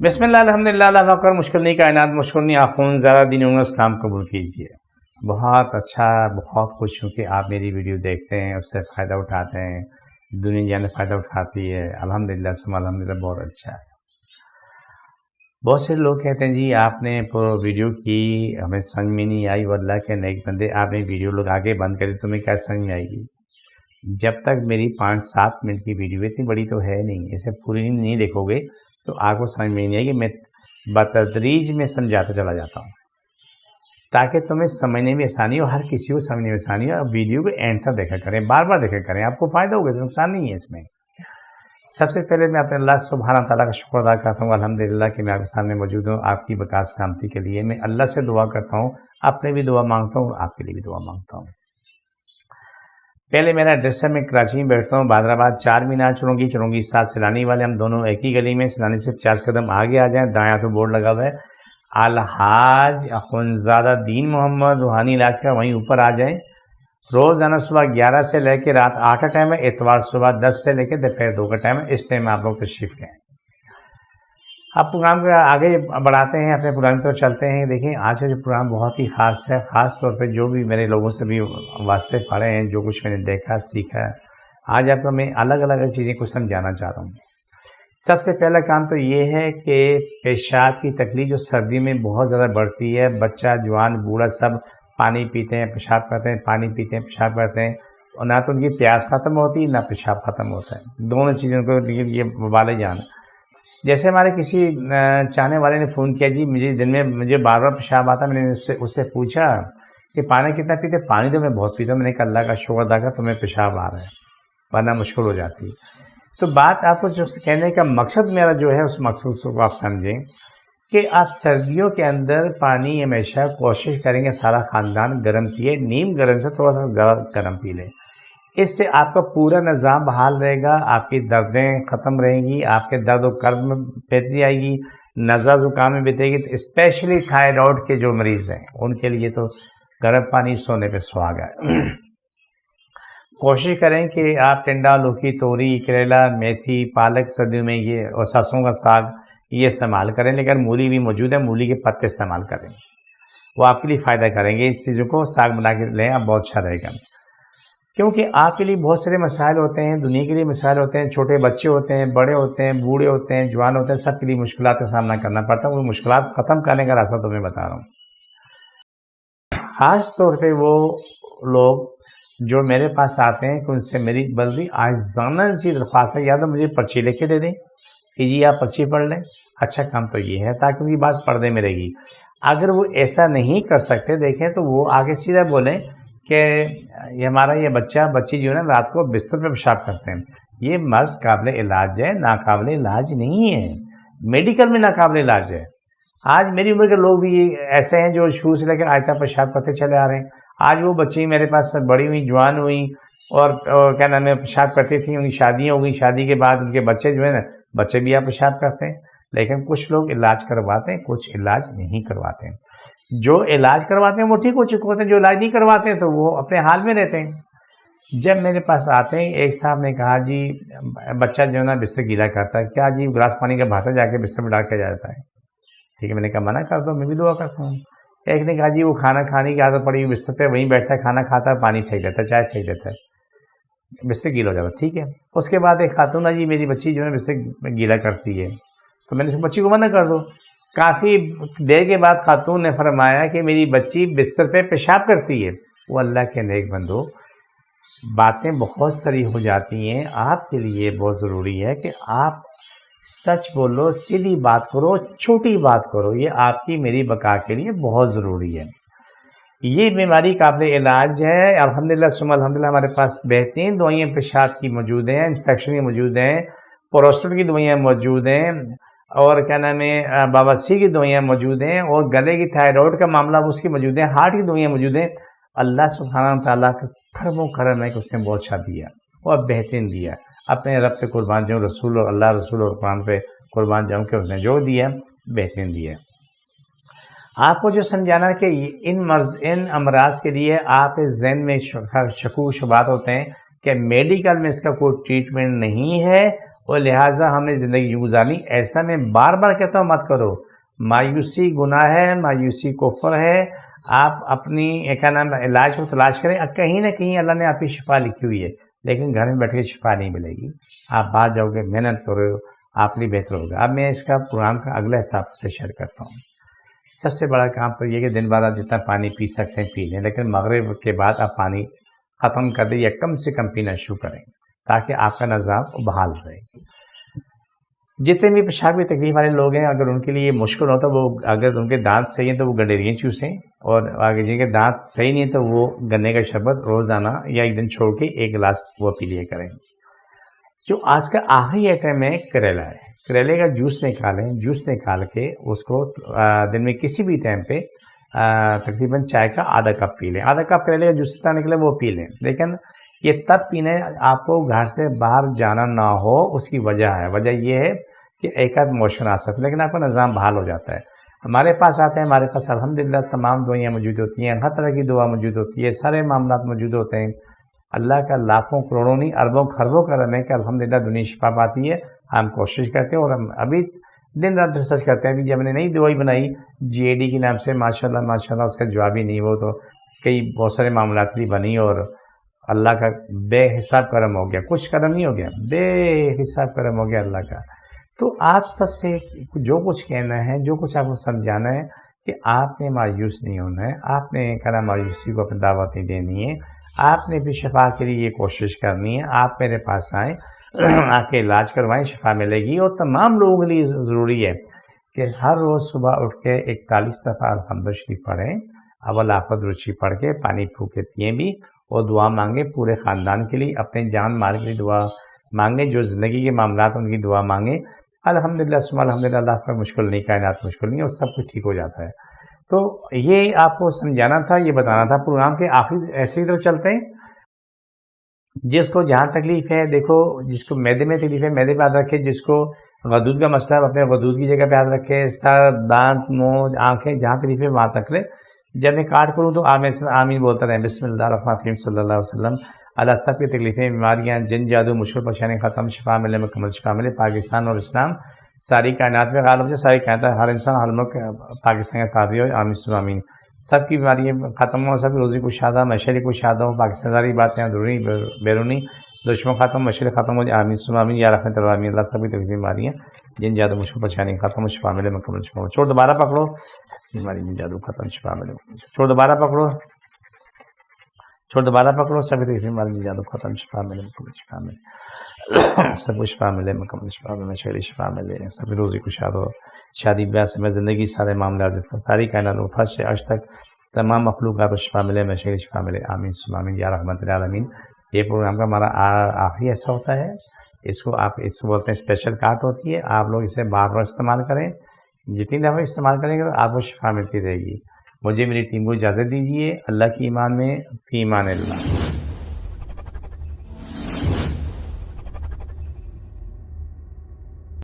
بسم اللہ الحمدللہ اللہ اکبر مشکل نہیں کائنات مشکل نہیں آخون زیادہ دن ہوں گا اسلام قبول کیجیے۔ بہت اچھا، بہت خوش ہوں کہ آپ میری ویڈیو دیکھتے ہیں، اس سے فائدہ اٹھاتے ہیں، دنیا جانے فائدہ اٹھاتی ہے۔ الحمدللہ ثم الحمدللہ بہت اچھا ہے۔ بہت سے لوگ کہتے ہیں جی آپ نے ویڈیو کی ہمیں سمجھ میں نہیں آئی، واللہ کے نیک بندے آپ نے ویڈیو لوگ آگے بند کری تمہیں کیا سمجھ میں آئے گی؟ جب تک میری 5-7 منٹ کی ویڈیو اتنی بڑی تو ہے نہیں، اسے پوری نہیں دیکھو گے تو آپ کو سمجھ میں نہیں آئے گی۔ میں بتدریج میں سمجھاتا چلا جاتا ہوں تاکہ تمہیں سمجھنے میں آسانی ہو، ہر کسی کو سمجھنے میں آسانی ہو۔ اب ویڈیو کو اینڈ تک دیکھا کریں، بار بار دیکھا کریں، آپ کو فائدہ ہوگا، نقصان نہیں ہے اس میں۔ سب سے پہلے میں اپنے اللہ سبحانہ تعالیٰ کا شکر ادا کرتا ہوں الحمدللہ کہ میں آپ کے سامنے موجود ہوں آپ کی بقا سلامتی کے لیے۔ میں اللہ سے دعا کرتا ہوں، اپنے بھی دعا مانگتا ہوں، آپ کے لیے بھی دعا مانگتا ہوں۔ پہلے میرا ایڈریس ہے، میں کراچی میں بیٹھتا ہوں، بادر آباد 4 مینار چرونگی 7 سیلانی والے، ہم دونوں ایک ہی گلی میں، سیلانی سے 50 قدم آگے آ جائیں، دائیں ہاتھوں بورڈ لگا ہوا ہے الحاج اخونزادہ دین محمد روحانی علاج کا، وہیں اوپر آ جائیں۔ روزانہ صبح 11 سے لے کے رات 8 کا ٹائم ہے، اتوار صبح 10 سے لے کے دوپہر 2 کا ٹائم ہے، اس ٹائم میں آپ لوگ تشریف لیں۔ اب پروگرام کو آگے بڑھاتے ہیں، اپنے پروگرام کی طرف چلتے ہیں۔ دیکھیں آج کا جو پروگرام بہت ہی خاص ہے، خاص طور پہ جو بھی میرے لوگوں سے بھی واسطے پڑھے ہیں، جو کچھ میں نے دیکھا سیکھا، آج آپ کو میں الگ الگ چیزیں کو سمجھانا چاہ رہا ہوں۔ سب سے پہلا کام تو یہ ہے کہ پیشاب کی تکلیف جو سردی میں بہت زیادہ بڑھتی ہے، بچہ جوان بوڑھا سب پانی پیتے ہیں پیشاب کرتے ہیں، پانی پیتے ہیں پیشاب کرتے ہیں، اور نہ تو ان کی پیاس ختم ہوتی ہے نہ پیشاب ختم ہوتا ہے، دونوں چیزوں کو یہ وبال جان۔ جیسے ہمارے کسی چاہنے والے نے فون کیا جی مجھے دن میں مجھے بار بار پیشاب آتا، میں نے اس سے پوچھا کہ پانی کتنا پیتے؟ پانی تو میں بہت پیتا ہوں۔ میں نے کہا اللہ کا شکر ادا کر تمہیں پیشاب آ رہا ہے، ورنہ مشکل ہو جاتی۔ تو بات آپ کو جو کہنے کا مقصد میرا جو ہے، اس مقصد کو آپ سمجھیں کہ آپ سردیوں کے اندر پانی ہمیشہ کوشش کریں گے سارا خاندان گرم پیے، نیم گرم سے تھوڑا سا گرم پی لیں، اس سے آپ کا پورا نظام بحال رہے گا، آپ کی دردیں ختم رہیں گی، آپ کے درد و کرب میں بہتری آئے گی، نزلہ زکام میں بہتری گی۔ تو اسپیشلی تھائرائیڈ کے جو مریض ہیں ان کے لیے تو گرم پانی سونے پہ سہاگا ہے۔ کوشش کریں کہ آپ ٹنڈا، لوکی، توری، کریلا، میتھی، پالک سردیوں میں یہ، اور سرسوں کا ساگ یہ استعمال کریں، لیکن مولی بھی موجود ہے، مولی کے پتے استعمال کریں، وہ آپ کے لیے فائدہ کریں گے۔ اس چیزوں کو ساگ بنا کے لیں، آپ بہت اچھا رہے گا، کیونکہ آپ کے لیے بہت سارے مسائل ہوتے ہیں، دنیا کے لیے مسائل ہوتے ہیں، چھوٹے بچے ہوتے ہیں، بڑے ہوتے ہیں، بوڑھے ہوتے ہیں، جوان ہوتے ہیں، سب کے لیے مشکلات کا سامنا کرنا پڑتا ہے۔ وہ مشکلات ختم کرنے کا راستہ تمہیں بتا رہا ہوں۔ خاص طور پہ وہ لوگ جو میرے پاس آتے ہیں کہ ان سے میری بلدی عاجزانہ سی درخواست ہے، یا تو مجھے پرچی لے کے دے دیں کہ جی آپ پرچی پڑھ لیں، اچھا کام تو یہ ہے تاکہ ان کی بات پردے میں رہے گی۔ اگر وہ ایسا نہیں کر سکتے دیکھیں تو وہ آگے سیدھا بولیں کہ یہ ہمارا یہ بچی جو ہے نا رات کو بستر پہ پیشاب کرتے ہیں، یہ مرض قابل علاج ہے، ناقابل علاج نہیں ہے، میڈیکل میں ناقابل علاج ہے۔ آج میری عمر کے لوگ بھی ایسے ہیں جو شروع سے لے کر آج تک پیشاب کرتے چلے آ رہے ہیں۔ آج وہ بچی میرے پاس بڑی ہوئی، جوان ہوئی، اور کیا نام ہے پیشاب کرتی تھیں، ان کی شادیاں ہو گئی، شادی کے بعد ان کے بچے جو ہے نا بچے بھی آپ پیشاب کرتے ہیں، لیکن کچھ لوگ علاج کرواتے ہیں، کچھ علاج نہیں کرواتے ہیں۔ جو علاج کرواتے ہیں وہ ٹھیک ہو چکے ہوتے ہیں، جو علاج نہیں کرواتے ہیں تو وہ اپنے حال میں رہتے ہیں۔ جب میرے پاس آتے ہیں، ایک صاحب نے کہا جی بچہ جو ہے نا بستر گیلا کرتا ہے، کیا جی گلاس پانی کا بھاتا جا کے بستر میں ڈال کے جاتا ہے؟ ٹھیک ہے، میں نے کہا منع کر دو، میں بھی دعا کرتا ہوں۔ ایک نے کہا جی وہ کھانا کھانے کی عادت پڑی بستر پہ، وہیں بیٹھتا ہے، کھانا کھاتا ہے، پانی پھینک دیتا ہے، چائے پھینک دیتا ہے، بستر گیلا ہو جاتا ہے۔ ٹھیک ہے، اس کے بعد ایک خاتون ہے جی میری بچی جو ہے بستر گیلا کرتی ہے، تو میں نے اس بچی کو منع کر دو۔ کافی دیر کے بعد خاتون نے فرمایا کہ میری بچی بستر پہ پیشاب کرتی ہے۔ وہ اللہ کے نیک بندو، باتیں بہت ساری ہو جاتی ہیں، آپ کے لیے بہت ضروری ہے کہ آپ سچ بولو، سیدھی بات کرو، چھوٹی بات کرو، یہ آپ کی میری بقا کے لیے بہت ضروری ہے۔ یہ بیماری قابل علاج ہے الحمدللہ ثم الحمدللہ۔ ہمارے پاس بہترین دوائیں پیشاب کی موجود ہیں، انفیکشن کی موجود ہیں، پروسٹیٹ کی دوائیں موجود ہیں، اور کیا نام ہے بواسیر کی دوائیں موجود ہیں، اور گلے کی تھائرائیڈ کا معاملہ اس کی موجود ہیں، ہارٹ کی دوائیں موجود ہیں۔ اللہ سبحانہ تعالیٰ کا کرم و کرم ہے کہ اس نے بہت اچھا دیا اور بہترین دیا۔ اپنے رب پہ قربان جاؤں، رسول اور اللہ رسول اور قرآن پہ قربان جاؤں کہ اس نے جو دیا بہترین دیا۔ آپ کو جو سمجھانا کہ ان امراض کے لیے آپ ذہن میں شکوک شبہات ہوتے ہیں کہ میڈیکل میں اس کا کوئی ٹریٹمنٹ نہیں ہے، اور لہٰذا ہم نے زندگی یوں گزارنی. ایسا میں بار بار کہتا ہوں مت کرو. مایوسی گناہ ہے, مایوسی کفر ہے. آپ اپنی کیا نام علاج کو تلاش کریں. کہیں نہ کہیں اللہ نے آپ کی شفا لکھی ہوئی ہے, لیکن گھر میں بیٹھ کے شفا نہیں ملے گی. آپ باہر جاؤ گے, محنت کرو, آپ لیے بہتر ہوگا. اب میں اس کا پروگرام کا اگلا حساب سے شیئر کرتا ہوں. سب سے بڑا کام تو یہ کہ دن بعد آپ جتنا پانی پی سکتے ہیں پی لیں, لیکن مغرب کے بعد آپ پانی ختم کر دیں یا کم سے کم پینا شروع کریں تاکہ آپ کا نظام بحال رہے. جتنے بھی پیشاب کی تکلیف والے لوگ ہیں, اگر ان کے لیے مشکل ہوتا ہے, وہ اگر ان کے دانت صحیح ہیں تو وہ گڈیریاں چوسیں, اور اگر جن کے دانت صحیح نہیں ہیں تو وہ گنے کا شربت روزانہ یا ایک دن چھوڑ کے ایک گلاس وہ پی لیا کریں. جو آج کا آخری آئٹم ہے کریلا ہے. کریلے کا جوس نکالیں, جوس نکال کے اس کو دن میں کسی بھی ٹائم پہ تقریباً چائے کا آدھا کپ پی لیں. آدھا کپ کریلے کا جوس جتنا نکلے وہ پی لیں, لیکن یہ تب پینے آپ کو گھر سے باہر جانا نہ ہو. اس کی وجہ ہے, وجہ یہ ہے کہ ایک آدھ موشن آ سکتا ہے, لیکن آپ کا نظام بحال ہو جاتا ہے. ہمارے پاس آتے ہیں, ہمارے پاس الحمدللہ تمام دوائیاں موجود ہوتی ہیں, ہر طرح کی دوا موجود ہوتی ہے, سارے معاملات موجود ہوتے ہیں. اللہ کا لاکھوں کروڑوں نہیں اربوں خربوں کا رحم ہے کہ الحمدللہ دنیا شفا پاتی ہے. ہم کوشش کرتے ہیں اور ہم ابھی دن رات ریسرچ کرتے ہیں. ابھی جب ہم نے نئی دوائی بنائی GAD کے نام سے, ماشاءاللہ اس کا جواب ہی نہیں. وہ تو کئی بہت سارے معاملات کے لیے بنی اور اللہ کا بے حساب کرم ہو گیا. کچھ کرم نہیں ہو گیا, بے حساب کرم ہو گیا اللہ کا. تو آپ سب سے جو کچھ کہنا ہے, جو کچھ آپ کو سمجھانا ہے کہ آپ نے مایوس نہیں ہونا ہے, آپ نے کہنا مایوسی کو اپنی دعوت نہیں دینی ہے, آپ نے بھی شفا کے لیے یہ کوشش کرنی ہے. آپ میرے پاس آئیں, آ کے علاج کروائیں, شفا ملے گی. اور تمام لوگوں کے لیے ضروری ہے کہ ہر روز صبح اٹھ کے 41 دفعہ الحمد شریف پڑھیں, اول آفت رچی پڑھ کے پانی پھو کے پئیں بھی, اور دعا مانگیں پورے خاندان کے لیے, اپنے جان مال کے لیے دعا مانگیں, جو زندگی کے معاملات ان کی دعا مانگیں. الحمدللہ ثم الحمدللہ, اللہ کا مشکل نہیں, کائنات مشکل نہیں, اور سب کچھ ٹھیک ہو جاتا ہے. تو یہ آپ کو سمجھانا تھا, یہ بتانا تھا. پروگرام کے آخری ایسے ہی طرف چلتے ہیں. جس کو جہاں تکلیف ہے, دیکھو جس کو میدے میں تکلیف ہے میدے پہ یاد رکھے, جس کو غدود کا مسئلہ ہے اپنے غدود کی جگہ پہ یاد رکھے, سر, دانت, منہ, آنکھیں, جہاں تکلیف ہے وہاں تک لے. جب میں کاٹ کروں تو آمین بولتا رہے, بسم اللہ الرحمن الرحیم صلی اللہ علیہ وسلم. اللہ سب کی تکلیفیں, بیماریاں, جن جادو, مشکل پریشانی ختم, شفا ملے, مکمل شفا ملے. پاکستان اور اسلام ساری کائنات میں غالب ہو جائے, ساری کائنات, ہر انسان, ہر ملک پاکستان کا قابل ہو, آمین سم آمین. سب کی بیماریاں ختم ہو, سب کی روزی کشادہ, معاشرے کشادہ ہو, پاکستان ساری باتیں اندرونی بیرونی دشمن ختم, مشکل ختم ہو جائے, آمین سم آمین. یا رحمت العالمین. اللہ سب کی تکلیفیں, بیماریاں, جن جادو, مشکل پریشانی ختم ہو, شفا ملے, مکمل شفا ہو. چھوڑ دوبارہ پکڑو, بیماری جن جادو ختم, شفا ملے. چھوڑ دوبارہ پکڑو, چھوڑ دوبارہ پکڑو, سب کی تکلیفیں, بیماری جن جادو ختم, شفا ملے, مکمل شفا ملے. سب کو شفا ملے, مکمل شفا ملے, شہری شفا ملے, سب کی روزی کشادہ ہو, شادی بیاہ سے میں زندگی, سارے معاملات, ساری کائنات میں فرش سے عرش تک تمام مخلوقات کو شفا ملے, میں شہری شفا ملے, آمین ثم آمین. یا رحمت العالمین. یہ پروگرام کا ہمارا آخری حصہ ہوتا ہے. اس کو بولتے ہیں اسپیشل کارٹ ہوتی ہے. آپ لوگ اسے بار بار استعمال کریں, جتنی دفعہ استعمال کریں گے تو آپ کو شفا ملتی رہے گی. مجھے میری ٹیم کو اجازت دیجیے. اللہ کی ایمان میں, فی ایمان اللہ.